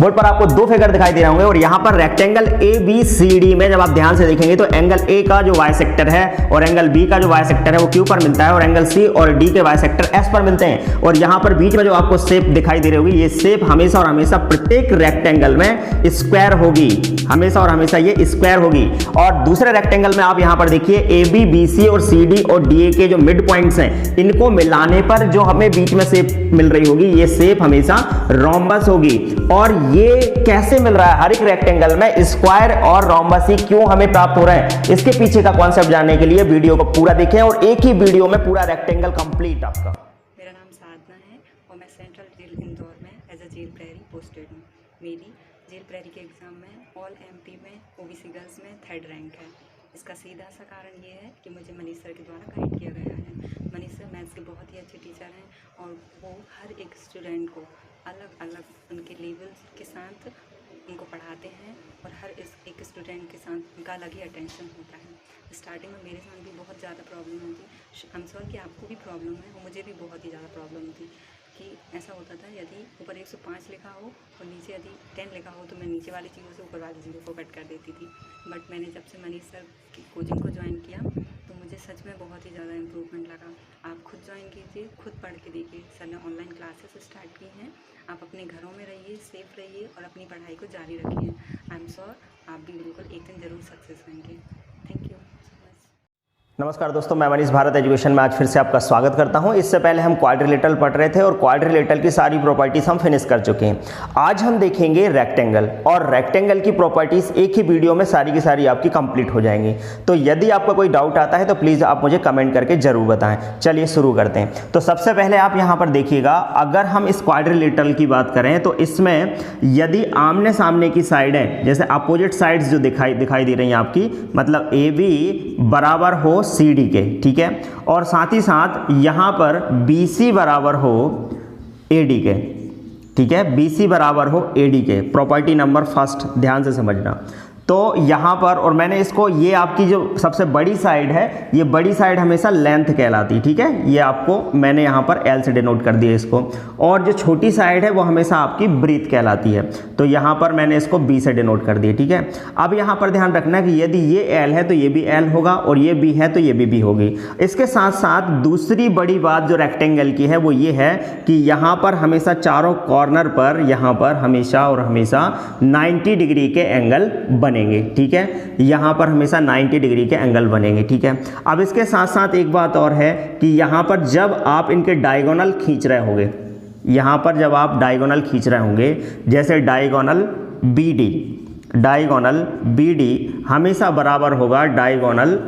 Board पर आपको दो फिगर दिखाई दे रहे होंगे और यहाँ पर रेक्टेंगल ABCD में जब आप ध्यान से देखेंगे तो एंगल A का जो वाई सेक्टर है और एंगल B का जो वाई सेक्टर है वो Q पर मिलता है और एंगल C और D के वाई सेक्टर S पर मिलते हैं। और यहाँ पर बीच में जो आपको शेप दिखाई दे रही होगी, ये शेप हमेशा और हमेशा प्रत्येक रेक्टेंगल में स्क्वायर होगी, हमेशा और हमेशा ये स्क्वायर होगी। और दूसरे रेक्टेंगल में आप यहाँ पर देखिए AB, BC और CD और DA के जो मिड पॉइंट्स हैं, इनको मिलाने पर जो हमें बीच में शेप मिल रही होगी, ये शेप हमेशा रोम्बस होगी। और ये कैसे मिल रहा है? हर एक रेक्टेंगल में स्क्वायर और रोम्बस ही क्यों हमें प्राप्त हो रहे हैं, इसके पीछे का कॉन्सेप्ट जानने के लिए वीडियो को पूरा देखें और एक ही वीडियो में पूरा रेक्टेंगल कंप्लीट आपका। मेरा नाम साधना है और मैं सेंट्रल जेल इंदौर में एज अ जेल प्रहरी पोस्टेड हूँ। मेरी जेल प्रहरी के एग्ज़ाम में ऑल MP में OBC गर्ल्स में 3rd रैंक है। इसका सीधा सा कारण ये है कि मुझे मनीष सर के द्वारा गाइड किया गया है। मनीष सर मैथ्स के बहुत ही अच्छे टीचर हैं और वो हर एक स्टूडेंट को अलग अलग उनके लेवल के साथ उनको पढ़ाते हैं और हर एक स्टूडेंट के साथ उनका अलग ही अटेंशन होता है। स्टार्टिंग में मेरे साथ भी बहुत ज़्यादा प्रॉब्लम होती, आई एम श्योर कि आपको भी प्रॉब्लम है और मुझे भी बहुत ही ज़्यादा प्रॉब्लम होती कि ऐसा होता था यदि ऊपर 105 लिखा हो और नीचे यदि 10 लिखा हो तो मैं नीचे वाली चीज़ों से ऊपर वाली चीज़ों को कट कर देती थी। बट मैंने जब से मनीष सर की कोचिंग को ज्वाइन किया तो मुझे सच में बहुत ही ज़्यादा इम्प्रूवमेंट लगा। आप खुद ज्वाइन कीजिए, खुद पढ़ के देखिए। सर ने ऑनलाइन क्लासेस स्टार्ट की हैं। आप अपने घरों में रहिए, सेफ रहिए और अपनी पढ़ाई को जारी रखिए। आई एम श्योर आप भी बिल्कुल एक दिन ज़रूर सक्सेस होंगे। Thank you. नमस्कार दोस्तों, मैं मनीष भारत एजुकेशन में आज फिर से आपका स्वागत करता हूं। इससे पहले हम क्वाड्रिलेटरल पढ़ रहे थे और क्वाड्रिलेटरल की सारी प्रॉपर्टीज हम फिनिश कर चुके हैं। आज हम देखेंगे रेक्टेंगल और रेक्टेंगल की प्रॉपर्टीज एक ही वीडियो में सारी की सारी आपकी कंप्लीट हो जाएंगी। तो यदि आपका कोई डाउट आता है तो प्लीज़ आप मुझे कमेंट करके जरूर बताएं। चलिए शुरू करते हैं। तो सबसे पहले आप यहाँ पर देखिएगा, अगर हम इस क्वाड्रिलेटरल की बात करें तो इसमें यदि आमने सामने की साइडें जैसे अपोजिट साइड्स जो दिखाई दे रही हैं आपकी, मतलब AB बराबर हो CD के, ठीक है, और साथ ही साथ यहाँ पर BC बराबर हो AD के, ठीक है, BC बराबर हो AD के। प्रॉपर्टी नंबर फर्स्ट ध्यान से समझना। तो यहाँ पर, और मैंने इसको, ये आपकी जो सबसे बड़ी साइड है, ये बड़ी साइड हमेशा लेंथ कहलाती है, ठीक है, ये आपको मैंने यहाँ पर L से डिनोट कर दिया इसको। और जो छोटी साइड है वो हमेशा आपकी ब्रीथ कहलाती है, तो यहाँ पर मैंने इसको B से डिनोट कर दिया, ठीक है। अब यहाँ पर ध्यान रखना कि यदि ये L है तो ये भी L होगा और ये B है तो ये भी B होगी। इसके साथ साथ दूसरी बड़ी बात जो रेक्टेंगल की है वो ये है कि यहाँ पर हमेशा चारों कॉर्नर पर यहाँ पर हमेशा और हमेशा 90 डिग्री के एंगल बनेंगे, ठीक है, यहाँ पर हमेशा 90 डिग्री के एंगल बनेंगे, ठीक है। अब इसके साथ साथ एक बात और है कि यहाँ पर जब आप इनके डायगोनल खींच रहे होंगे, यहाँ पर जब आप डायगोनल खींच रहे होंगे, जैसे डायगोनल BD हमेशा बराबर होगा डायगोनल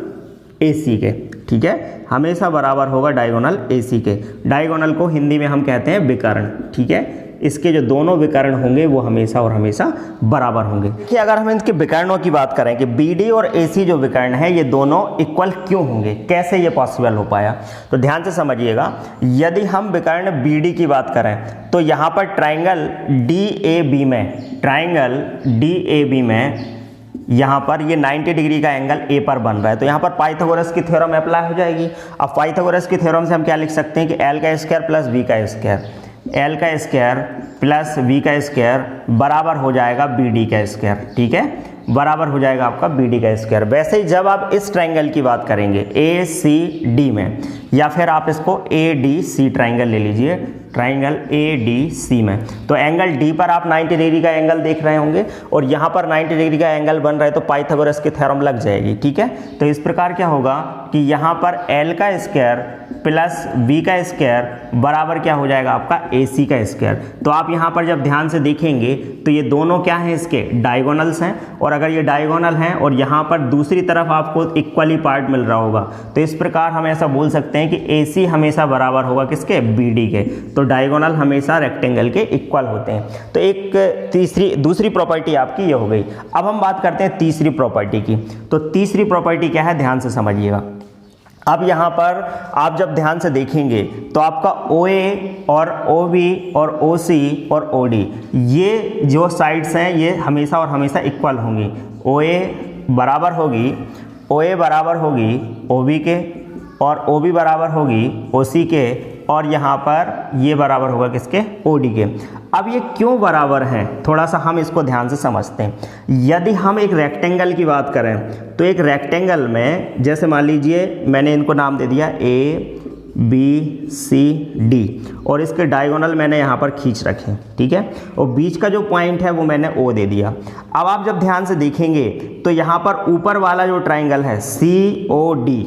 AC के, ठीक है, हमेशा बराबर होगा डायगोनल AC के। डायगोनल को हिंदी में हम कहते हैं विकर्ण, ठीक है। इसके जो दोनों विकर्ण होंगे वो हमेशा और हमेशा बराबर होंगे। देखिए, अगर हम इनके विकर्णों की बात करें कि BD और AC जो विकर्ण है ये दोनों इक्वल क्यों होंगे, कैसे ये पॉसिबल हो पाया, तो ध्यान से समझिएगा। यदि हम विकर्ण BD की बात करें तो यहाँ पर ट्राइंगल DAB में यहाँ पर ये 90 डिग्री का एंगल A पर बन रहा है, तो यहाँ पर पाइथागोरस की थ्योरम अप्लाई हो जाएगी। अब पाइथागोरस की थ्योरम से हम क्या लिख सकते हैं कि L का स्क्वायर प्लस B का स्क्वायर, L का स्क्वायर प्लस B का स्क्वायर बराबर हो जाएगा BD का स्क्वायर, ठीक है, बराबर हो जाएगा आपका BD का स्क्वायर। वैसे ही जब आप इस ट्राइंगल की बात करेंगे ACD में, या फिर आप इसको ADC ट्राइंगल ले लीजिए, ट्राइंगल ADC में, तो एंगल D पर आप 90 डिग्री का एंगल देख रहे होंगे और यहाँ पर 90 डिग्री का एंगल बन रहा है, तो पाइथागोरस की थ्योरम लग जाएगी, ठीक है। तो इस प्रकार क्या होगा कि यहाँ पर L का स्क्वायर प्लस B का स्क्वायर बराबर क्या हो जाएगा आपका AC का स्क्वायर। तो आप यहाँ पर जब ध्यान से देखेंगे तो ये दोनों क्या हैं, इसके डायगोनल्स हैं, और अगर ये डायगोनल हैं और यहाँ पर दूसरी तरफ आपको इक्वली पार्ट मिल रहा होगा, तो इस प्रकार हम ऐसा बोल सकते हैं कि AC हमेशा बराबर होगा किसके, BD के। तो डायगोनल हमेशा रेक्टेंगल के इक्वल होते हैं। तो एक दूसरी प्रॉपर्टी आपकी ये हो गई। अब हम बात करते हैं तीसरी प्रॉपर्टी की। तो तीसरी प्रॉपर्टी क्या है, ध्यान से समझिएगा। अब यहाँ पर आप जब ध्यान से देखेंगे तो आपका OA और OB और OC और OD ये जो साइड्स हैं ये हमेशा और हमेशा इक्वल होंगी। OA बराबर होगी OB के और OB बराबर होगी OC के और यहाँ पर ये बराबर होगा किसके, OD के। अब ये क्यों बराबर हैं, थोड़ा सा हम इसको ध्यान से समझते हैं। यदि हम एक रेक्टेंगल की बात करें तो एक रेक्टेंगल में जैसे मान लीजिए मैंने इनको नाम दे दिया ABCD और इसके डायगोनल मैंने यहाँ पर खींच रखे, ठीक है, और बीच का जो पॉइंट है वो मैंने O दे दिया। अब आप जब ध्यान से देखेंगे तो यहाँ पर ऊपर वाला जो ट्राइंगल है COD,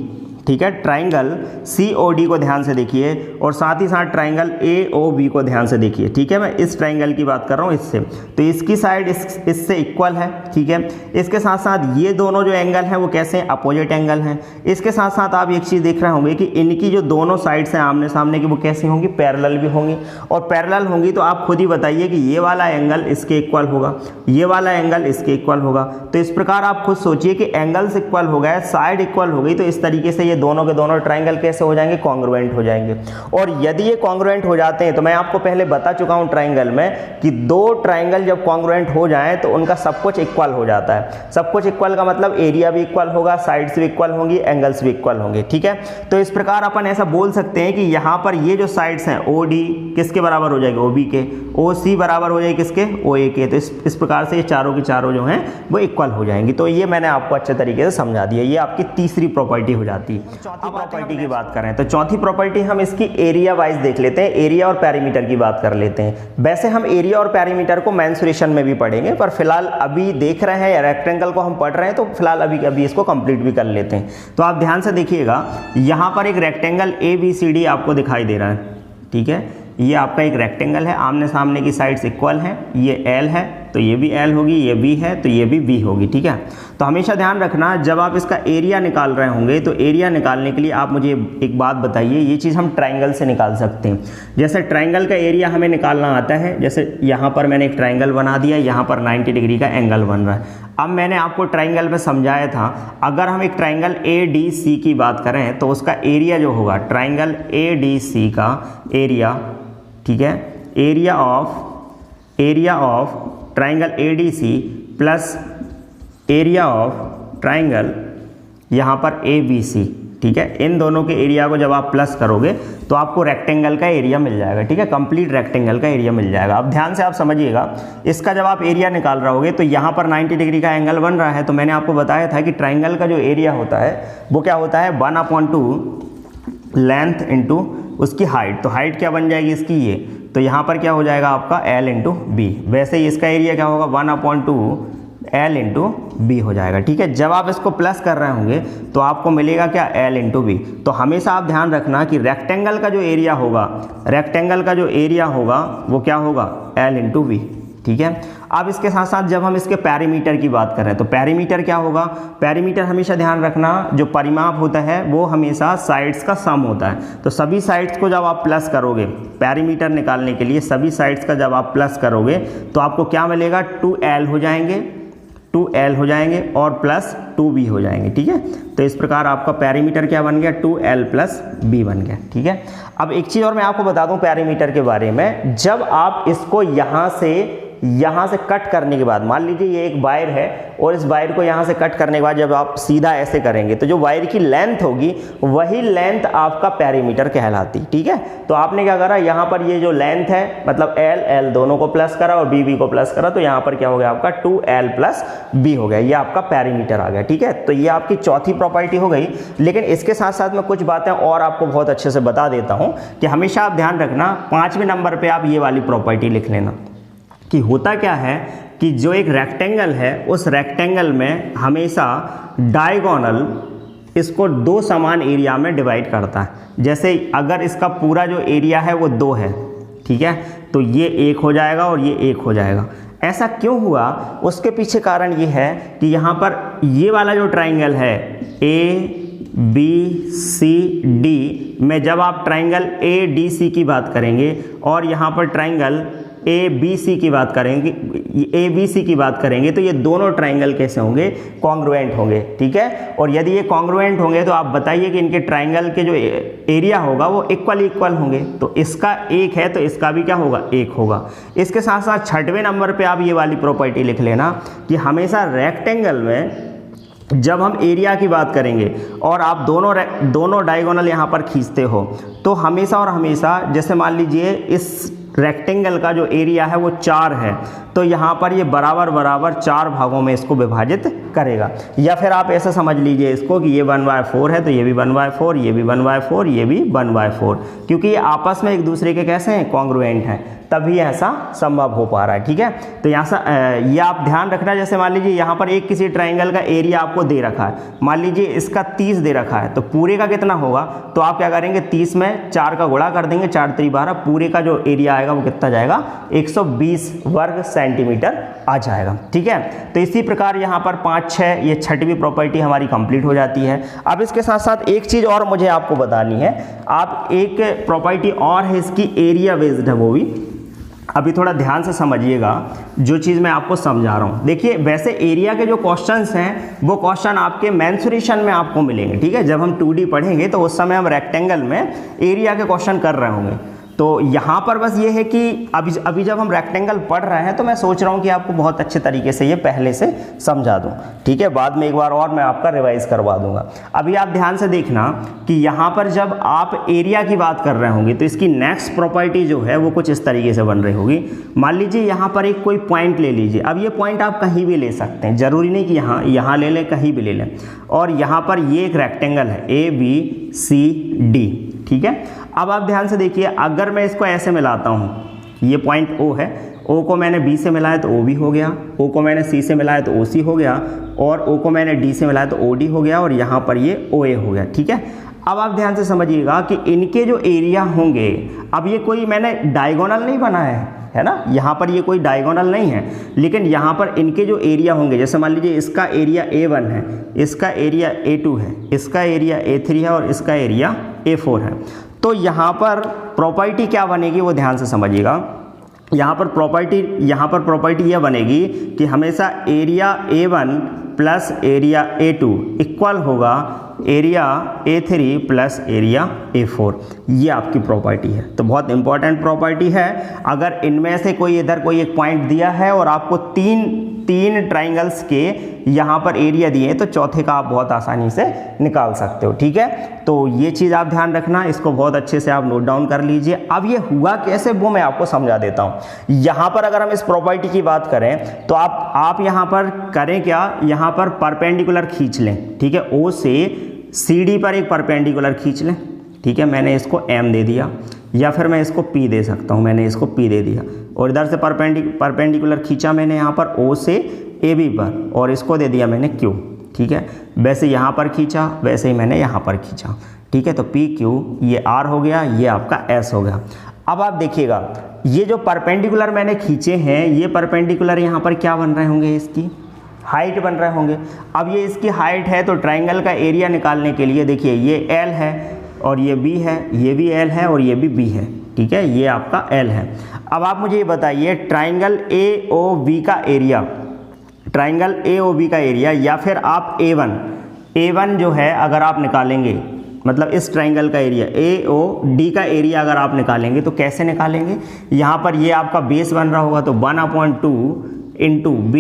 ठीक है, ट्राइंगल COD को ध्यान से देखिए और साथ ही साथ ट्राइंगल AOB को ध्यान से देखिए, ठीक है। मैं इस ट्राइंगल की बात कर रहा हूँ इससे, तो इसकी साइड इससे इक्वल है, ठीक है। इसके साथ साथ ये दोनों जो एंगल हैं वो कैसे हैं, अपोजिट एंगल हैं। इसके साथ साथ आप एक चीज़ देख रहे होंगे कि इनकी जो दोनों साइड्स हैं आमने सामने की वो कैसी होंगी, पैरेलल भी होंगी, और पैरेलल होंगी तो आप खुद ही बताइए कि ये वाला एंगल इसके इक्वल होगा, ये वाला एंगल इसके इक्वल होगा। तो इस प्रकार आप खुद सोचिए कि एंगल्स इक्वल हो गए, साइड इक्वल हो गई, तो इस तरीके से ये दोनों के दोनों ट्राइंगल कैसे हो जाएंगे, कॉन्ग्रुएंट हो जाएंगे। और यदि ये कॉन्ग्रुएंट हो जाते हैं तो मैं आपको पहले बता चुका हूं ट्राइंगल में कि दो ट्राइंगल जब कॉन्ग्रुएंट हो जाएं तो उनका सब कुछ इक्वल हो जाता है। सब कुछ इक्वल का मतलब एरिया भी इक्वल होगा, साइड्स भी इक्वल होंगी, एंगल्स भी इक्वल होंगे, ठीक है। तो इस प्रकार अपन ऐसा बोल सकते हैं कि यहाँ पर ये जो साइड्स हैं OD किसके बराबर हो जाएगी, OB के, OC बराबर हो जाएगी किसके, OA के। तो इस प्रकार से ये चारों की चारों जो हैं वो इक्वल हो जाएंगी। तो ये मैंने आपको अच्छे तरीके से समझा दिया। ये आपकी तीसरी प्रॉपर्टी हो जाती है। चौथी प्रॉपर्टी की बात करें तो चौथी प्रॉपर्टी हम इसकी एरिया वाइज देख लेते हैं, एरिया और पैरीमीटर की बात कर लेते हैं। वैसे हम एरिया और पैरीमीटर को मेंसुरेशन में भी पढ़ेंगे, पर फिलहाल अभी देख रहे हैं रेक्टेंगल को हम पढ़ रहे हैं, तो फिलहाल अभी इसको कंप्लीट भी कर लेते हैं। तो आप ध्यान से देखिएगा, यहाँ पर एक रेक्टेंगल ABCD आपको दिखाई दे रहा है, ठीक है। ये आपका एक रेक्टेंगल है, आमने सामने की साइड्स इक्वल हैं, ये L है तो ये भी L होगी, ये B है तो ये भी B होगी, ठीक है। तो हमेशा ध्यान रखना जब आप इसका एरिया निकाल रहे होंगे तो एरिया निकालने के लिए आप मुझे एक बात बताइए, ये चीज़ हम ट्राइंगल से निकाल सकते हैं। जैसे ट्राइंगल का एरिया हमें निकालना आता है, जैसे यहाँ पर मैंने एक ट्राइंगल बना दिया, यहाँ पर 90 डिग्री का एंगल बन रहा है। अब मैंने आपको ट्राइंगल में समझाया था, अगर हम एक ट्राइंगल ADC की बात करें तो उसका एरिया जो होगा, ट्राइंगल ADC का एरिया, ठीक है, area of triangle ADC plus area of triangle यहाँ पर ABC, ठीक है। इन दोनों के एरिया को जब आप प्लस करोगे तो आपको रेक्टेंगल का एरिया मिल जाएगा, ठीक है, कंप्लीट रेक्टेंगल का एरिया मिल जाएगा। अब ध्यान से आप समझिएगा, इसका जब आप एरिया निकाल रहोगे तो यहाँ पर 90 डिग्री का एंगल बन रहा है, तो मैंने आपको बताया था कि ट्राइंगल का जो एरिया होता है वो क्या होता है, 1/2 लेंथ इंटू उसकी हाइट। तो हाइट क्या बन जाएगी इसकी, ये, तो यहाँ पर क्या हो जाएगा आपका L इंटू B। वैसे ही इसका एरिया क्या होगा, 1/2 L इंटू B हो जाएगा, ठीक है। जब आप इसको प्लस कर रहे होंगे तो आपको मिलेगा क्या, L इंटू B। तो हमेशा आप ध्यान रखना कि रेक्टेंगल का जो एरिया होगा, रेक्टेंगल का जो एरिया होगा वो क्या होगा, L इंटू B, ठीक है। अब इसके साथ साथ जब हम इसके पैरीमीटर की बात करें तो पैरीमीटर क्या होगा, पैरीमीटर हमेशा ध्यान रखना जो परिमाप होता है वो हमेशा साइड्स का सम होता है। तो सभी साइड्स को जब आप प्लस करोगे, पैरीमीटर निकालने के लिए सभी साइड्स का जब आप प्लस करोगे तो आपको क्या मिलेगा, 2L हो जाएंगे, 2L हो जाएंगे और प्लस 2B हो जाएंगे, ठीक है। तो इस प्रकार आपका पैरीमीटर क्या बन गया, 2L प्लस B बन गया, ठीक है। अब एक चीज़ और मैं आपको बता दूं पैरीमीटर के बारे में, जब आप इसको यहाँ से कट करने के बाद, मान लीजिए ये एक वायर है और इस वायर को यहाँ से कट करने के बाद जब आप सीधा ऐसे करेंगे तो जो वायर की लेंथ होगी वही लेंथ आपका पैरीमीटर कहलाती, ठीक है। तो आपने क्या करा, यहाँ पर ये जो लेंथ है मतलब L दोनों को प्लस करा और B को प्लस करा, तो यहाँ पर क्या हो गया आपका 2L प्लस B हो गया, ये आपका पैरीमीटर आ गया, ठीक है। तो ये आपकी चौथी प्रॉपर्टी हो गई। लेकिन इसके साथ साथ मैं कुछ बातें और आपको बहुत अच्छे से बता देता हूँ कि हमेशा आप ध्यान रखना, 5वें नंबर पर आप ये वाली प्रॉपर्टी लिख लेना कि होता क्या है कि जो एक रेक्टेंगल है उस रेक्टेंगल में हमेशा डायगोनल इसको दो समान एरिया में डिवाइड करता है। जैसे अगर इसका पूरा जो एरिया है वो 2 है, ठीक है, तो ये 1 हो जाएगा और ये 1 हो जाएगा। ऐसा क्यों हुआ, उसके पीछे कारण ये है कि यहाँ पर ये वाला जो ट्राइंगल है ABCD में जब आप ट्राइंगल ADC की बात करेंगे और यहाँ पर ट्राइंगल ABC की बात करेंगे तो ये दोनों ट्राइंगल कैसे होंगे, कॉन्ग्रुएंट होंगे, ठीक है। और यदि ये कॉन्ग्रुएंट होंगे तो आप बताइए कि इनके ट्राइंगल के जो एरिया होगा वो इक्वल होंगे। तो इसका 1 है तो इसका भी क्या होगा, 1 होगा। इसके साथ साथ 6वें नंबर पे आप ये वाली प्रॉपर्टी लिख लेना कि हमेशा रेक्टेंगल में जब हम एरिया की बात करेंगे और आप दोनों डायगोनल यहाँ पर खींचते हो तो हमेशा और हमेशा, जैसे मान लीजिए इस रेक्टेंगल का जो एरिया है वो 4 है, तो यहाँ पर ये बराबर बराबर 4 भागों में इसको विभाजित करेगा। या फिर आप ऐसा समझ लीजिए इसको कि ये 1/4 है तो ये भी 1/4, ये भी 1/4, ये भी 1/4, क्योंकि ये आपस में एक दूसरे के कैसे हैं, कॉन्ग्रुएंट हैं, तभी ऐसा संभव हो पा रहा है। ठीक है, तो यहाँ से ये आप ध्यान रखना। जैसे मान लीजिए यहाँ पर एक किसी ट्राइंगल का एरिया आपको दे रखा है, मान लीजिए इसका 30 दे रखा है, तो पूरे का कितना होगा, तो आप क्या करेंगे 30 में 4 का गुणा कर देंगे, 4 × 3 = 12, पूरे का जो एरिया आएगा वो कितना जाएगा, 120 वर्ग सेंटीमीटर आ जाएगा। ठीक है, तो इसी प्रकार यहाँ पर 5, 6 ये 6वीं प्रॉपर्टी हमारी कंप्लीट हो जाती है। अब इसके साथ साथ एक चीज़ और मुझे आपको बतानी है, आप एक प्रॉपर्टी और है इसकी, एरिया बेस्ड है वो भी। अभी थोड़ा ध्यान से समझिएगा जो चीज़ मैं आपको समझा रहा हूँ। देखिए वैसे एरिया के जो क्वेश्चंस हैं वो क्वेश्चन आपके मेंसुरेशन में आपको मिलेंगे। ठीक है, जब हम 2D पढ़ेंगे तो उस समय हम रेक्टेंगल में एरिया के क्वेश्चन कर रहे होंगे। तो यहाँ पर बस ये है कि अभी जब हम रेक्टेंगल पढ़ रहे हैं तो मैं सोच रहा हूँ कि आपको बहुत अच्छे तरीके से ये पहले से समझा दूँ। ठीक है, बाद में एक बार और मैं आपका रिवाइज करवा दूंगा। अभी आप ध्यान से देखना कि यहाँ पर जब आप एरिया की बात कर रहे होंगे तो इसकी नेक्स्ट प्रॉपर्टी जो है वो कुछ इस तरीके से बन रही होगी। मान लीजिए यहाँ पर एक कोई पॉइंट ले लीजिए, अब ये पॉइंट आप कहीं भी ले सकते हैं, ज़रूरी नहीं कि यहाँ ले लें, कहीं भी ले लें। और यहाँ पर ये एक रेक्टेंगल है ABCD। ठीक है, अब आप ध्यान से देखिए, अगर मैं इसको ऐसे मिलाता हूँ, ये पॉइंट O है, O को मैंने B से मिलाया तो OB हो गया, O को मैंने C से मिलाया तो OC हो गया, और O को मैंने D से मिलाया तो OD हो गया, और यहाँ पर ये OA हो गया। ठीक है, अब आप ध्यान से समझिएगा कि इनके जो एरिया होंगे, अब ये कोई मैंने डायगोनल नहीं बनाया है ना, यहाँ पर ये कोई डायगोनल नहीं है, लेकिन यहाँ पर इनके जो एरिया होंगे, जैसे मान लीजिए इसका एरिया A1 है, इसका एरिया A2 है, इसका एरिया A3 है और इसका एरिया A4 है। तो यहाँ पर प्रॉपर्टी क्या बनेगी वो ध्यान से समझिएगा। यहाँ पर प्रॉपर्टी यह बनेगी कि हमेशा area A1 plus area A2 equal होगा area A3 plus area A4। ये आपकी प्रॉपर्टी है, तो बहुत इंपॉर्टेंट प्रॉपर्टी है। अगर इनमें से कोई इधर कोई एक पॉइंट दिया है और आपको तीन ट्राइंगल्स के यहाँ पर एरिया दिए तो चौथे का आप बहुत आसानी से निकाल सकते हो। ठीक है, तो ये चीज़ आप ध्यान रखना, इसको बहुत अच्छे से आप नोट डाउन कर लीजिए। अब ये हुआ कैसे वो मैं आपको समझा देता हूँ। यहाँ पर अगर हम इस प्रॉपर्टी की बात करें तो आप यहाँ पर करें क्या, यहाँ पर परपेंडिकुलर खींच लें। ठीक है, O से CD पर एक परपेंडिकुलर खींच लें। ठीक है, मैंने इसको M दे दिया, या फिर मैं इसको P दे सकता हूँ, मैंने इसको P दे दिया, और इधर से परपेंडिकुलर खींचा मैंने यहाँ पर O से AB पर, और इसको दे दिया मैंने Q। ठीक है, वैसे यहाँ पर खींचा, वैसे ही मैंने यहाँ पर खींचा। ठीक है, तो PQ ये R हो गया, ये आपका S हो गया। अब आप देखिएगा ये जो परपेंडिकुलर मैंने खींचे हैं, ये परपेंडिकुलर यहाँ पर क्या बन रहे होंगे, इसकी हाइट बन रहे होंगे। अब ये इसकी हाइट है तो ट्राइंगल का एरिया निकालने के लिए देखिए ये L है और ये B है, ये भी L है और ये भी B है। ठीक है, ये आपका L है। अब आप मुझे ये बताइए ट्राइंगल AOB का एरिया, ट्राइंगल AOB का एरिया, या फिर आप A1 जो है अगर आप निकालेंगे, मतलब इस ट्राइंगल का एरिया AOD का एरिया अगर आप निकालेंगे तो कैसे निकालेंगे। यहाँ पर ये आपका बेस बन रहा होगा तो 1/2 इंटू B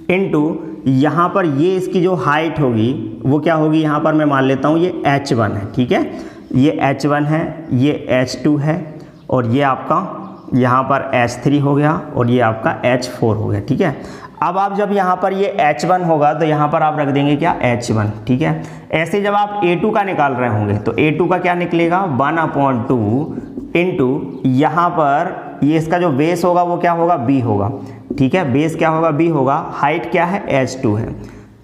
इंटू यहाँ पर ये इसकी जो हाइट होगी वो क्या होगी, यहाँ पर मैं मान लेता हूँ ये H1 है। ठीक है, ये H1 है, ये H2 है, और ये आपका यहाँ पर H3 हो गया, और ये आपका H4 हो गया। ठीक है, अब आप जब यहाँ पर ये H1 होगा तो यहाँ पर आप रख देंगे क्या, H1। ठीक है, ऐसे जब आप A2 का निकाल रहे होंगे तो A2 का क्या निकलेगा, 1/2 इंटू यहाँ पर ये इसका जो बेस होगा वो क्या होगा, B होगा। ठीक है, बेस क्या होगा, B होगा, हाइट क्या है, H2 है।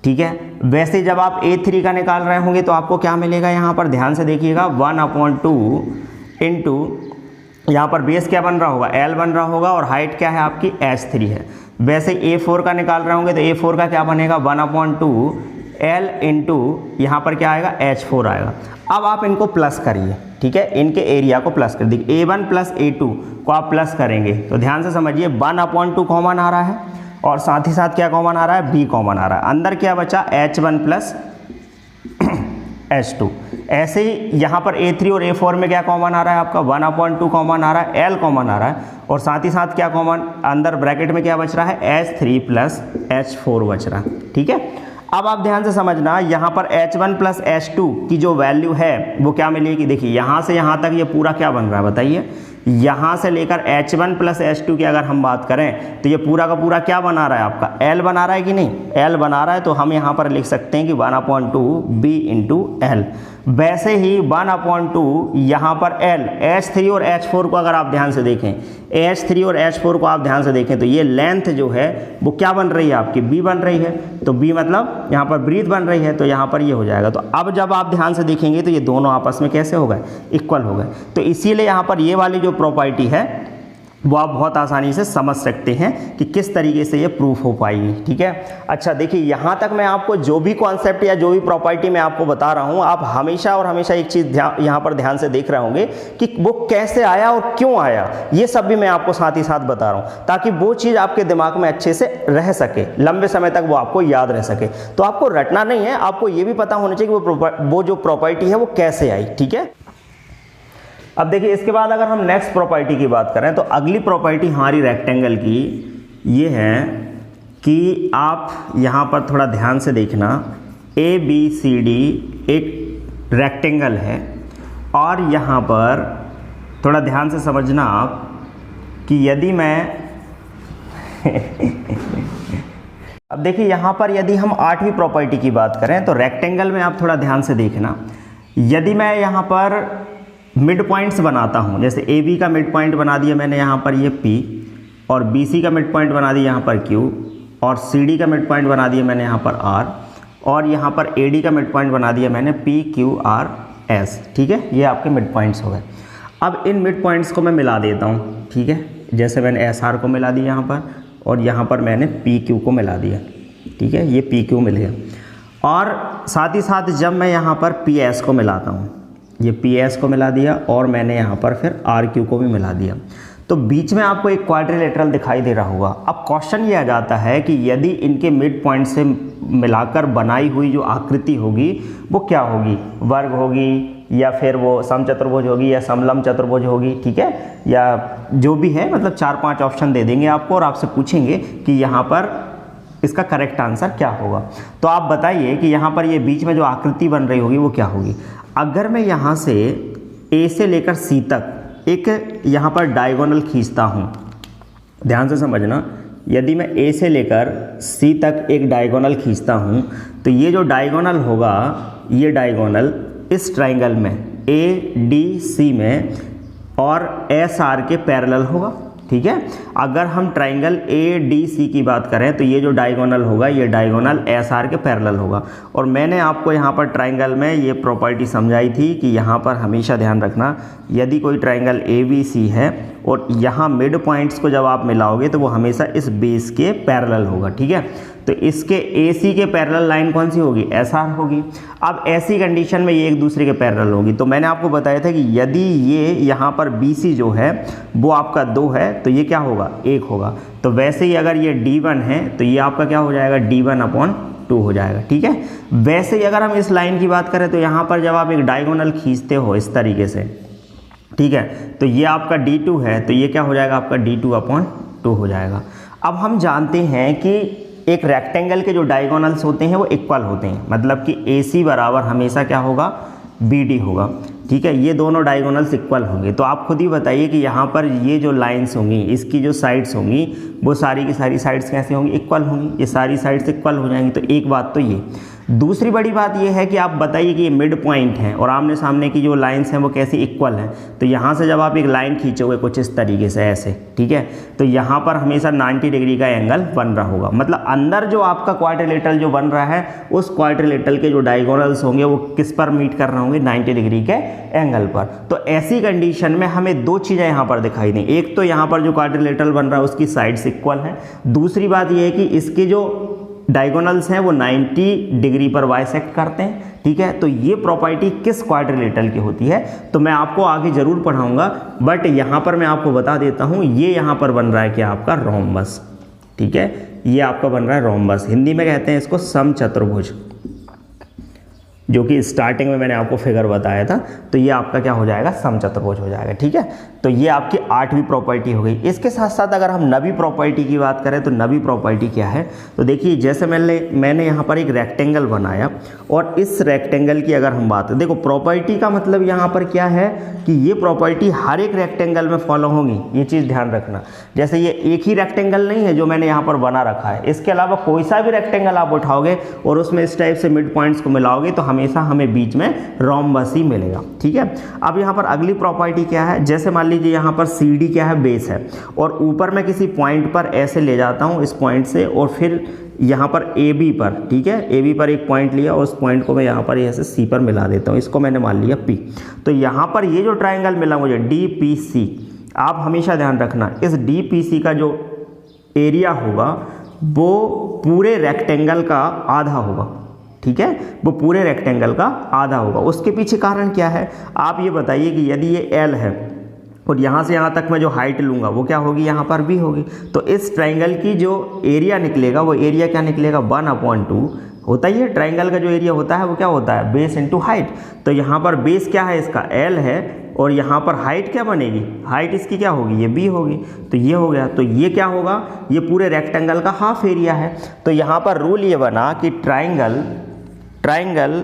ठीक है, वैसे जब आप A3 का निकाल रहे होंगे तो आपको क्या मिलेगा, यहाँ पर ध्यान से देखिएगा, 1/2 इंटू यहाँ पर बेस क्या बन रहा होगा, L बन रहा होगा, और हाइट क्या है आपकी, H3 है। वैसे A4 का निकाल रहे होंगे तो A4 का क्या बनेगा, 1/2 L इंटू यहाँ पर क्या आएगा, H4 आएगा। अब आप इनको प्लस करिए। ठीक है, इनके एरिया को प्लस कर दीजिए, A1 प्लस A2 को आप प्लस करेंगे तो ध्यान से समझिए 1/2 कॉमन आ रहा है, और साथ ही साथ क्या कॉमन आ रहा है, B कॉमन आ रहा है। अंदर क्या बचा, H1 प्लस H2। ऐसे ही यहाँ पर A3 और A4 में क्या कॉमन आ रहा है आपका, 1/2 कॉमन आ रहा है, L कॉमन आ रहा है, और साथ ही साथ क्या कॉमन अंदर ब्रैकेट में क्या बच रहा है, H3 प्लस H4 बच रहा है। ठीक है, अब आप ध्यान से समझना, यहाँ पर H1 प्लस H2 की जो वैल्यू है वो क्या मिलेगी। देखिए यहाँ से यहाँ तक ये पूरा क्या बन रहा है बताइए, यहाँ से लेकर H1 प्लस H2 की अगर हम बात करें तो ये पूरा का पूरा क्या बना रहा है आपका, L बना रहा है कि नहीं, L बना रहा है। तो हम यहाँ पर लिख सकते हैं कि 1/2 B इंटू L। वैसे ही 1/2 यहाँ पर L, H3 और H4 को अगर आप ध्यान से देखें, H3 और H4 को आप ध्यान से देखें तो ये लेंथ जो है वो क्या बन रही है आपकी, B बन रही है। तो B मतलब यहाँ पर ब्रीथ बन रही है, तो यहाँ पर ये हो जाएगा। तो अब जब आप ध्यान से देखेंगे तो ये दोनों आपस में कैसे हो गए, इक्वल हो गए। तो इसीलिए यहाँ पर ये वाली जो प्रॉपर्टी है वो आप बहुत आसानी से समझ सकते हैं कि किस तरीके से ये प्रूफ हो पाएगी। ठीक है, अच्छा देखिए यहाँ तक मैं आपको जो भी कॉन्सेप्ट या जो भी प्रॉपर्टी मैं आपको बता रहा हूँ, आप हमेशा और हमेशा एक चीज़ यहाँ पर ध्यान से देख रहे होंगे कि वो कैसे आया और क्यों आया, ये सब भी मैं आपको साथ ही साथ बता रहा हूँ, ताकि वो चीज़ आपके दिमाग में अच्छे से रह सके, लंबे समय तक वो आपको याद रह सके। तो आपको रटना नहीं है, आपको ये भी पता होना चाहिए कि वो जो प्रॉपर्टी है वो कैसे आई। ठीक है, अब देखिए इसके बाद अगर हम नेक्स्ट प्रॉपर्टी की बात करें तो अगली प्रॉपर्टी हमारी रेक्टेंगल की ये है कि आप यहाँ पर थोड़ा ध्यान से देखना, ABCD एक रेक्टेंगल है और यहाँ पर थोड़ा ध्यान से समझना आप कि यदि मैं अब देखिए यहाँ पर यदि हम 8वीं प्रॉपर्टी की बात करें तो रेक्टेंगल में आप थोड़ा ध्यान से देखना, यदि मैं यहाँ पर मिड पॉइंट्स बनाता हूँ, जैसे AB का मिड पॉइंट बना दिया मैंने यहाँ पर ये P, और BC का मिड पॉइंट बना दिया यहाँ पर Q, और CD का मिड पॉइंट बना दिया मैंने यहाँ पर R, और यहाँ पर AD का मिड पॉइंट बना दिया मैंने PQRS। ठीक है, ये आपके मिड पॉइंट्स हो गए। अब इन मिड पॉइंट्स को मैं मिला देता हूँ। ठीक है, जैसे मैंने SR को मिला दिया यहाँ पर, और यहाँ पर मैंने PQ को मिला दिया। ठीक है, ये PQ मिल गया, और साथ ही साथ जब मैं यहाँ पर PS को मिलाता हूँ, ये PS को मिला दिया और मैंने यहाँ पर फिर RQ को भी मिला दिया, तो बीच में आपको एक क्वाड्रिलेटरल दिखाई दे रहा होगा। अब क्वेश्चन ये आ जाता है कि यदि इनके मिड पॉइंट से मिलाकर बनाई हुई जो आकृति होगी वो क्या होगी, वर्ग होगी या फिर वो समचतुर्भुज होगी या समलंब चतुर्भुज होगी। ठीक है, या जो भी है, मतलब 4-5 ऑप्शन दे देंगे आपको और आपसे पूछेंगे कि यहाँ पर इसका करेक्ट आंसर क्या होगा। तो आप बताइए कि यहाँ पर ये बीच में जो आकृति बन रही होगी वो क्या होगी। अगर मैं यहाँ से A से लेकर C तक एक यहाँ पर डायगोनल खींचता हूँ, ध्यान से समझना, यदि मैं A से लेकर C तक एक डायगोनल खींचता हूँ तो ये जो डायगोनल होगा, ये डायगोनल इस ट्राइंगल में ADC में और SR के पैरेलल होगा। ठीक है, अगर हम ट्राइंगल ADC की बात करें तो ये जो डायगोनल होगा ये डायगोनल SR के पैरेलल होगा। और मैंने आपको यहाँ पर ट्राइंगल में ये प्रॉपर्टी समझाई थी कि यहाँ पर हमेशा ध्यान रखना, यदि कोई ट्राइंगल ABC है और यहाँ मिड पॉइंट्स को जब आप मिलाओगे तो वो हमेशा इस बेस के पैरेलल होगा। ठीक है, तो इसके AC के पैरेलल लाइन कौन सी होगी, SR होगी। अब ऐसी कंडीशन में ये एक दूसरे के पैरेलल होगी। तो मैंने आपको बताया था कि यदि ये यहाँ पर BC जो है वो आपका 2 है तो ये क्या होगा, 1 होगा। तो वैसे ही अगर ये D1 है तो ये आपका क्या हो जाएगा, D1/2 हो जाएगा। ठीक है, वैसे ही अगर हम इस लाइन की बात करें तो यहाँ पर जब आप एक डायगोनल खींचते हो इस तरीके से, ठीक है, तो ये आपका D2 है तो ये क्या हो जाएगा, आपका D2/2 हो जाएगा। अब हम जानते हैं कि एक रेक्टेंगल के जो डायगोनल्स होते हैं वो इक्वल होते हैं, मतलब कि AC बराबर हमेशा क्या होगा, BD होगा। ठीक है, ये दोनों डायगोनल्स इक्वल होंगे। तो आप खुद ही बताइए कि यहाँ पर ये जो लाइंस होंगी, इसकी जो साइड्स होंगी वो सारी की सारी साइड्स कैसे होंगी, इक्वल होंगी। ये सारी साइड्स इक्वल हो जाएंगी। तो एक बात तो ये। दूसरी बड़ी बात ये है कि आप बताइए कि ये मिड पॉइंट है और आमने सामने की जो लाइंस हैं वो कैसी, इक्वल हैं। तो यहाँ से जब आप एक लाइन खींचोगे कुछ इस तरीके से ऐसे, ठीक है, तो यहाँ पर हमेशा 90 डिग्री का एंगल बन रहा होगा। मतलब अंदर जो आपका क्वाड्रिलेटरल जो बन रहा है उस क्वाड्रिलेटरल के जो डायगोनल्स होंगे वो किस पर मीट कर रहे होंगे, 90 डिग्री के एंगल पर। तो ऐसी कंडीशन में हमें दो चीज़ें यहाँ पर दिखाई दें। एक तो यहाँ पर जो क्वाड्रिलेटरल बन रहा है उसकी साइड्स इक्वल हैं। दूसरी बात ये है कि इसके जो डायगोनल्स हैं वो 90 डिग्री पर बाइसेक्ट करते हैं। ठीक है, तो ये प्रॉपर्टी किस क्वाड्रिलेटरल की होती है तो मैं आपको आगे जरूर पढ़ाऊंगा, बट यहाँ पर मैं आपको बता देता हूँ ये यहाँ पर बन रहा है कि आपका रोम्बस। ठीक है, ये आपका बन रहा है रोम्बस। हिंदी में कहते हैं इसको समचतुर्भुज, जो कि स्टार्टिंग में मैंने आपको फिगर बताया था। तो ये आपका क्या हो जाएगा, समचतुर्भुज हो जाएगा। ठीक है, तो ये आपकी 8वीं प्रॉपर्टी हो गई। इसके साथ साथ अगर हम 9वीं प्रॉपर्टी की बात करें तो 9वीं प्रॉपर्टी क्या है, तो देखिए जैसे मैंने यहाँ पर एक रेक्टेंगल बनाया और इस रेक्टेंगल की अगर हम बात, देखो प्रॉपर्टी का मतलब यहाँ पर क्या है कि ये प्रॉपर्टी हर एक रेक्टेंगल में फॉलो होंगी, ये चीज़ ध्यान रखना। जैसे ये एक ही रेक्टेंगल नहीं है जो मैंने यहाँ पर बना रखा है, इसके अलावा कोई सा भी रेक्टेंगल आप उठाओगे और उसमें इस टाइप से मिड पॉइंट्स को मिलाओगे तो हमेशा हमें बीच में रोम्बस ही मिलेगा, ठीक है। अब यहाँ पर अगली प्रॉपर्टी क्या है, जैसे मान लीजिए यहाँ पर CD क्या है, बेस है, और ऊपर मैं किसी पॉइंट पर ऐसे ले जाता हूँ इस पॉइंट से और फिर यहाँ पर AB पर, ठीक है, AB पर एक पॉइंट लिया और उस पॉइंट को मैं यहाँ पर ऐसे C पर मिला देता हूँ, इसको मैंने मान लिया P। तो यहाँ पर ये जो ट्राइंगल मिला मुझे DPC, आप हमेशा ध्यान रखना इस DPC का जो एरिया होगा वो पूरे रेक्टेंगल का आधा होगा, ठीक है, वो पूरे रेक्टेंगल का आधा होगा। उसके पीछे कारण क्या है, आप ये बताइए कि यदि ये L है और यहाँ से यहाँ तक मैं जो हाइट लूँगा वो क्या होगी, यहाँ पर भी होगी, तो इस ट्राइंगल की जो एरिया निकलेगा वो एरिया क्या निकलेगा, 1/2 होता ही है। ट्राइंगल का जो एरिया होता है वो क्या होता है, बेस इंटू हाइट। तो यहाँ पर बेस क्या है, इसका L है और यहाँ पर हाइट क्या बनेगी, हाइट इसकी क्या होगी, ये B होगी। तो ये हो गया, तो ये क्या होगा, ये पूरे रेक्टेंगल का हाफ एरिया है। तो यहाँ पर रूल ये बना कि ट्राइंगल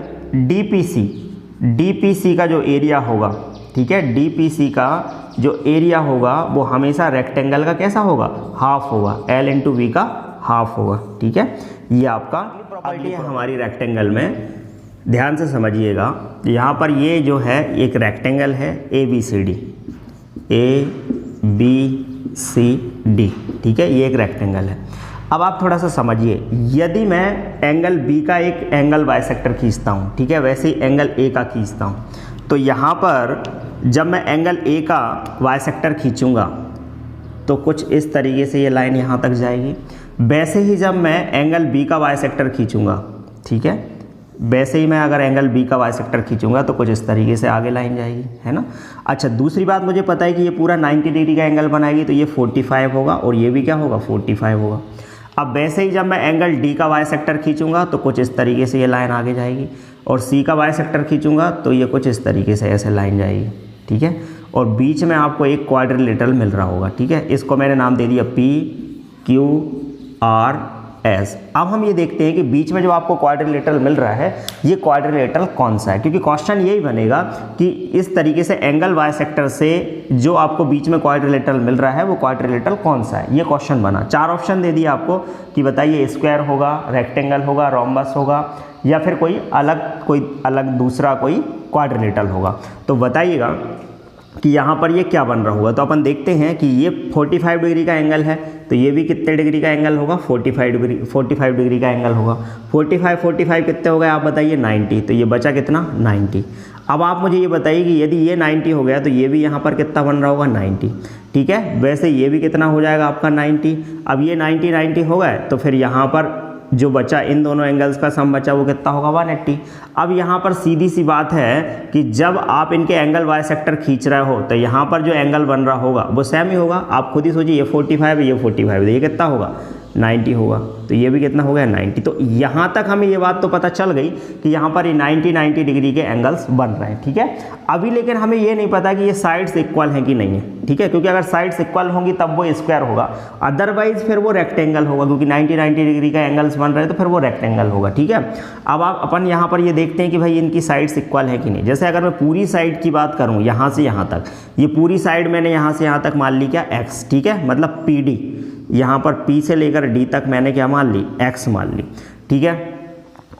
DPC का जो एरिया होगा, ठीक है, DPC का जो एरिया होगा वो हमेशा रेक्टेंगल का कैसा होगा, हाफ होगा, L इंटू V का हाफ होगा, ठीक है। ये आपका प्रॉपर्टी है हमारी रेक्टेंगल में, ध्यान से समझिएगा। यहाँ पर ये जो है एक रेक्टेंगल है ABCD, ठीक है, ये एक रेक्टेंगल है। अब आप थोड़ा सा समझिए, यदि मैं एंगल B का एक एंगल बाइसेक्टर खींचता हूँ, ठीक है, वैसे ही एंगल A का खींचता हूँ, तो यहाँ पर जब मैं एंगल A का बाइसेक्टर खींचूंगा तो कुछ इस तरीके से ये लाइन यहाँ तक जाएगी। वैसे ही जब मैं एंगल B का बाइसेक्टर खींचूंगा, ठीक है, वैसे ही मैं अगर एंगल B का बाइसेक्टर खींचूंगा तो कुछ इस तरीके से आगे लाइन जाएगी, है ना। अच्छा, दूसरी बात मुझे पता है कि ये पूरा 90 डिग्री का एंगल बनाएगी, तो ये 45 होगा और ये भी क्या होगा, 45 होगा। अब वैसे ही जब मैं एंगल D का बाइसेक्टर खींचूंगा तो कुछ इस तरीके से ये लाइन आगे जाएगी, और C का बाइसेक्टर खींचूंगा तो ये कुछ इस तरीके से ऐसे लाइन जाएगी, ठीक है। और बीच में आपको एक क्वाड्रिलेटरल मिल रहा होगा, ठीक है, इसको मैंने नाम दे दिया PQRS। अब हम ये देखते हैं कि बीच में जो आपको क्वाड्रिलेटरल मिल रहा है ये क्वाड्रिलेटरल कौन सा है, क्योंकि क्वेश्चन यही बनेगा कि इस तरीके से एंगल बाइसेक्टर से जो आपको बीच में क्वाड्रिलेटरल मिल रहा है वो क्वाड्रिलेटरल कौन सा है, ये क्वेश्चन बना। 4 ऑप्शन दे दिया आपको कि बताइए स्क्वायर होगा, रेक्टेंगल होगा, रोम्बस होगा, या फिर कोई अलग दूसरा कोई क्वाड्रिलेटरल होगा। तो बताइएगा कि यहाँ पर ये क्या बन रहा होगा। तो अपन देखते हैं कि ये 45 डिग्री का एंगल है, तो ये भी कितने डिग्री का एंगल होगा, 45 डिग्री का एंगल होगा। 45 कितने हो गए आप बताइए, 90। तो ये बचा कितना, 90। अब आप मुझे ये बताइए कि यदि ये 90 हो गया तो ये भी यहाँ पर कितना बन रहा होगा, 90, ठीक है। वैसे ये भी कितना हो जाएगा आपका 90। अब ये 90 हो गए तो फिर यहाँ पर जो बचा इन दोनों एंगल्स का सम बचा वो कितना होगा, 180। अब यहाँ पर सीधी सी बात है कि जब आप इनके एंगल बाइसेक्टर खींच रहे हो तो यहाँ पर जो एंगल बन रहा होगा वो सेम ही होगा। आप खुद ही सोचिए, ये 45 है, ये 45 है, ये कितना होगा, 90 होगा। तो ये भी कितना हो गया, 90। तो यहाँ तक हमें ये बात तो पता चल गई कि यहाँ पर ये 90 डिग्री के एंगल्स बन रहे हैं, ठीक है। अभी लेकिन हमें ये नहीं पता कि ये साइड्स इक्वल हैं कि नहीं है, ठीक है, क्योंकि अगर साइड्स इक्वल होंगी तब वो स्क्वायर होगा, अदरवाइज फिर वो रेक्टेंगल होगा, क्योंकि 90 डिग्री का एंगल्स बन रहे हैं तो फिर वो रेक्टेंगल होगा, ठीक है। अब आप अपन यहाँ पर ये देखते हैं कि भाई इनकी साइड्स इक्वल है कि नहीं। जैसे अगर मैं पूरी साइड की बात करूँ, यहाँ से यहाँ तक, ये पूरी साइड मैंने यहाँ से यहाँ तक मान ली क्या, x, ठीक है, मतलब PD। यहाँ पर P से लेकर D तक मैंने क्या मान ली, x मान ली, ठीक है।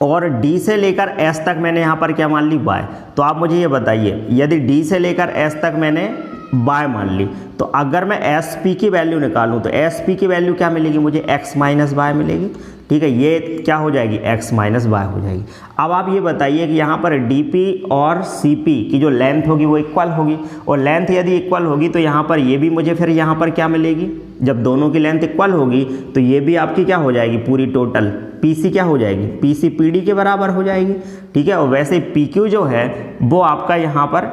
और D से लेकर S तक मैंने यहाँ पर क्या मान ली, y। तो आप मुझे ये बताइए, यदि D से लेकर S तक मैंने y मान ली, तो अगर मैं SP की वैल्यू निकालूं तो SP की वैल्यू क्या मिलेगी मुझे, x माइनस y मिलेगी, ठीक है। ये क्या हो जाएगी, x माइनस y हो जाएगी। अब आप ये बताइए कि यहाँ पर DP और CP की जो लेंथ होगी वो इक्वल होगी, और लेंथ यदि इक्वल होगी तो यहाँ पर ये भी मुझे फिर यहाँ पर क्या मिलेगी, जब दोनों की लेंथ इक्वल होगी तो ये भी आपकी क्या हो जाएगी, पूरी टोटल PC क्या हो जाएगी, PC PD के बराबर हो जाएगी, ठीक है। और वैसे PQ जो है वो आपका यहाँ पर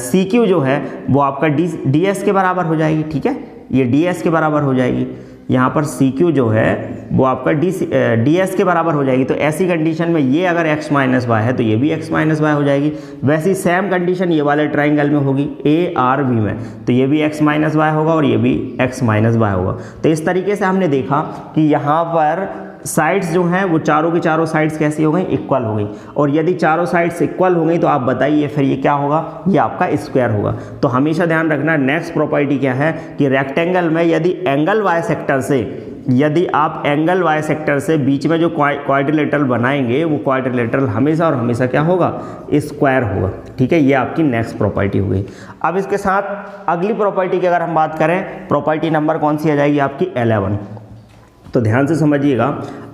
CQ जो है वो आपका DS के बराबर हो जाएगी, ठीक है, ये DS के बराबर हो जाएगी। यहाँ पर सी क्यू जो है वो आपका डी एस के बराबर हो जाएगी। तो ऐसी कंडीशन में ये अगर x माइनस वाई है तो ये भी x माइनस वाई हो जाएगी। वैसी सेम कंडीशन ये वाले ट्राइंगल में होगी ए आर बी में, तो ये भी x माइनस वाई होगा और ये भी x माइनस वाई होगा। तो इस तरीके से हमने देखा कि यहाँ पर साइड्स जो हैं वो चारों की चारों साइड्स कैसी हो गई, इक्वल हो गई। और यदि चारों साइड्स इक्वल हो गई तो आप बताइए फिर ये क्या होगा, ये आपका स्क्वायर होगा। तो हमेशा ध्यान रखना नेक्स्ट प्रॉपर्टी क्या है कि रेक्टेंगल में यदि एंगल वाई सेक्टर से, यदि आप एंगल वाई सेक्टर से बीच में जो क्वाड्रिलेटरल बनाएंगे वो क्वाड्रिलेटरल हमेशा और हमेशा क्या होगा, स्क्वायर होगा। ठीक है, ये आपकी नेक्स्ट प्रॉपर्टी हो गई। अब इसके साथ अगली प्रॉपर्टी की अगर हम बात करें, प्रॉपर्टी नंबर कौन सी आ जाएगी आपकी 11। तो ध्यान से समझिएगा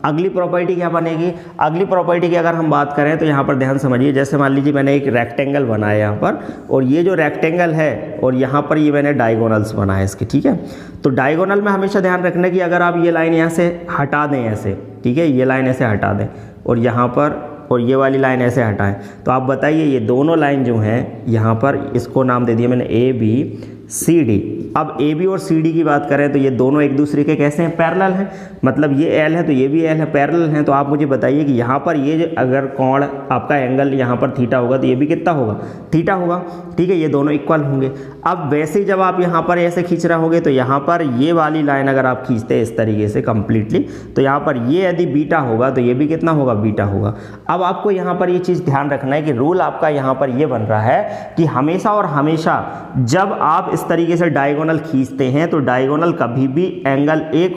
अगली प्रॉपर्टी क्या बनेगी। अगली प्रॉपर्टी की अगर हम बात करें तो यहाँ पर ध्यान समझिए, जैसे मान लीजिए मैंने एक रेक्टेंगल बनाया यहाँ पर, और ये जो रेक्टेंगल है और यहाँ पर ये मैंने डायगोनल्स बनाए इसके। ठीक है, तो डायगोनल में हमेशा ध्यान रखना कि अगर आप ये लाइन यहाँ से हटा दें ऐसे, ठीक है, ये लाइन ऐसे हटा दें और यहाँ पर और ये वाली लाइन ऐसे हटाएं, तो आप बताइए ये दोनों लाइन जो हैं यहाँ पर, इसको नाम दे दिया मैंने ए बी सी डी। अब ए बी और सी डी की बात करें तो ये दोनों एक दूसरे के कैसे हैं, पैरेलल हैं। मतलब ये एल है तो ये भी एल है, पैरेलल हैं। तो आप मुझे बताइए कि यहाँ पर ये अगर कोण आपका एंगल यहाँ पर थीटा होगा तो ये भी कितना होगा, थीटा होगा। ठीक है, ये दोनों इक्वल होंगे। अब वैसे ही जब आप यहाँ पर ऐसे खींच रहे होंगे तो यहाँ पर ये वाली लाइन अगर आप खींचते हैं इस तरीके से कंप्लीटली, तो यहाँ पर ये यदि बीटा होगा तो ये भी कितना होगा, बीटा होगा। अब आपको यहाँ पर ये चीज़ ध्यान रखना है कि रूल आपका यहाँ पर ये बन रहा है कि हमेशा और हमेशा जब आप इस तरीके से डायगोनल खींचते हैं तो डायगोनल कभी भी एंगल ए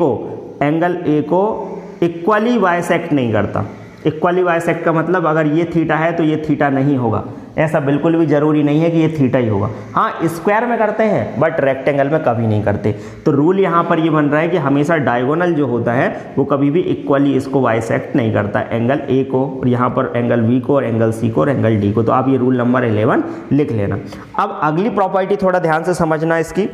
को इक्वली बाइसेक्ट नहीं करता। इक्वली बाइसेक्ट का मतलब अगर ये थीटा है तो ये थीटा नहीं होगा, ऐसा बिल्कुल भी जरूरी नहीं है कि ये थीटा ही होगा। हाँ, स्क्वायर में करते हैं बट रेक्टेंगल में कभी नहीं करते। तो रूल यहाँ पर ये बन रहा है कि हमेशा डायगोनल जो होता है वो कभी भी इक्वली इसको बाइसेक्ट नहीं करता, एंगल ए को और यहाँ पर एंगल बी को और एंगल सी को और एंगल डी को। तो आप ये रूल नंबर 11 लिख लेना। अब अगली प्रॉपर्टी थोड़ा ध्यान से समझना इसकी।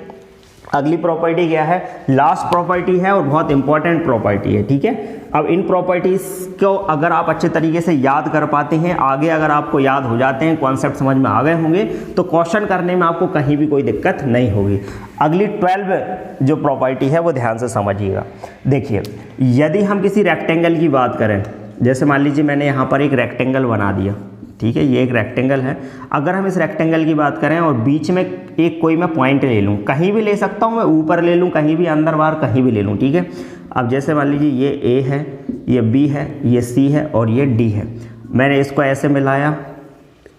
अगली प्रॉपर्टी क्या है, लास्ट प्रॉपर्टी है और बहुत इंपॉर्टेंट प्रॉपर्टी है। ठीक है, अब इन प्रॉपर्टीज को अगर आप अच्छे तरीके से याद कर पाते हैं, आगे अगर आपको याद हो जाते हैं, कॉन्सेप्ट समझ में आ गए होंगे, तो क्वेश्चन करने में आपको कहीं भी कोई दिक्कत नहीं होगी। अगली 12 जो प्रॉपर्टी है वो ध्यान से समझिएगा। देखिए, यदि हम किसी रेक्टेंगल की बात करें, जैसे मान लीजिए मैंने यहाँ पर एक रेक्टेंगल बना दिया। ठीक है, ये एक रेक्टेंगल है। अगर हम इस रेक्टेंगल की बात करें और बीच में एक कोई मैं पॉइंट ले लूँ, कहीं भी ले सकता हूँ मैं, ऊपर ले लूँ, कहीं भी अंदर बाहर कहीं भी ले लूँ। ठीक है, अब जैसे मान लीजिए ये ए है, ये बी है, ये सी है और ये डी है। मैंने इसको ऐसे मिलाया।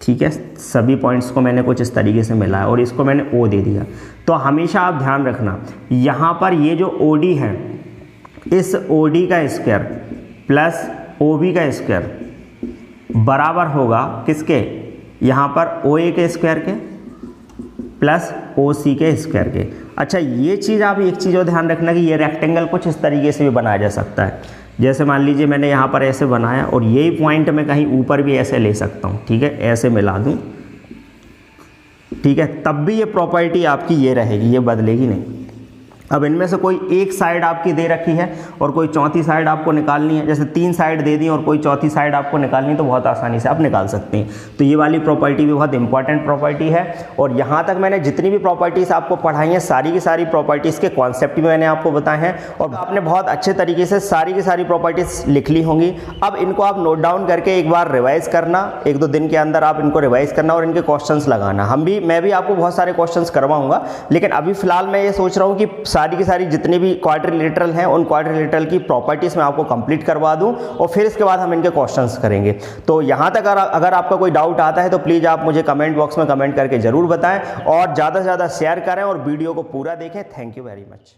ठीक है, सभी पॉइंट्स को मैंने कुछ इस तरीके से मिलाया और इसको मैंने ओ दे दिया। तो हमेशा आप ध्यान रखना, यहाँ पर ये जो ओ डी है, इस ओ डी का स्क्वायर प्लस ओ बी का स्क्वायर बराबर होगा किसके, यहाँ पर ओ ए के स्क्वायर के प्लस ओ सी के स्क्वायर के। अच्छा, ये चीज़ आप एक चीज़ और ध्यान रखना कि ये रेक्टेंगल कुछ इस तरीके से भी बनाया जा सकता है। जैसे मान लीजिए मैंने यहाँ पर ऐसे बनाया और यही पॉइंट मैं कहीं ऊपर भी ऐसे ले सकता हूँ। ठीक है, ऐसे मिला दूँ। ठीक है, तब भी ये प्रॉपर्टी आपकी ये रहेगी, ये बदलेगी नहीं। अब इनमें से कोई एक साइड आपकी दे रखी है और कोई चौथी साइड आपको निकालनी है, जैसे 3 साइड दे दी और कोई चौथी साइड आपको निकालनी है, तो बहुत आसानी से आप निकाल सकते हैं। तो ये वाली प्रॉपर्टी भी बहुत इंपॉर्टेंट प्रॉपर्टी है। और यहाँ तक मैंने जितनी भी प्रॉपर्टीज़ आपको पढ़ाई हैं, सारी की सारी प्रॉपर्टीज़ के कॉन्सेप्ट भी मैंने आपको बताए हैं और आपने बहुत अच्छे तरीके से सारी की सारी प्रॉपर्टीज़ लिख ली होंगी। अब इनको आप नोट डाउन करके एक बार रिवाइज़ करना, 1-2 दिन के अंदर आप इनको रिवाइज़ करना और इनके क्वेश्चंस लगाना। मैं भी आपको बहुत सारे क्वेश्चंस करवाऊंगा, लेकिन अभी फिलहाल मैं ये सोच रहा हूँ कि सारी की सारी जितनी भी क्वाड्रिलेटरल हैं उन क्वाड्रिलेटरल की प्रॉपर्टीज मैं आपको कंप्लीट करवा दूं और फिर इसके बाद हम इनके क्वेश्चंस करेंगे। तो यहां तक अगर आपका कोई डाउट आता है तो प्लीज आप मुझे कमेंट बॉक्स में कमेंट करके जरूर बताएं और ज़्यादा से ज़्यादा शेयर करें और वीडियो को पूरा देखें। Thank you very much.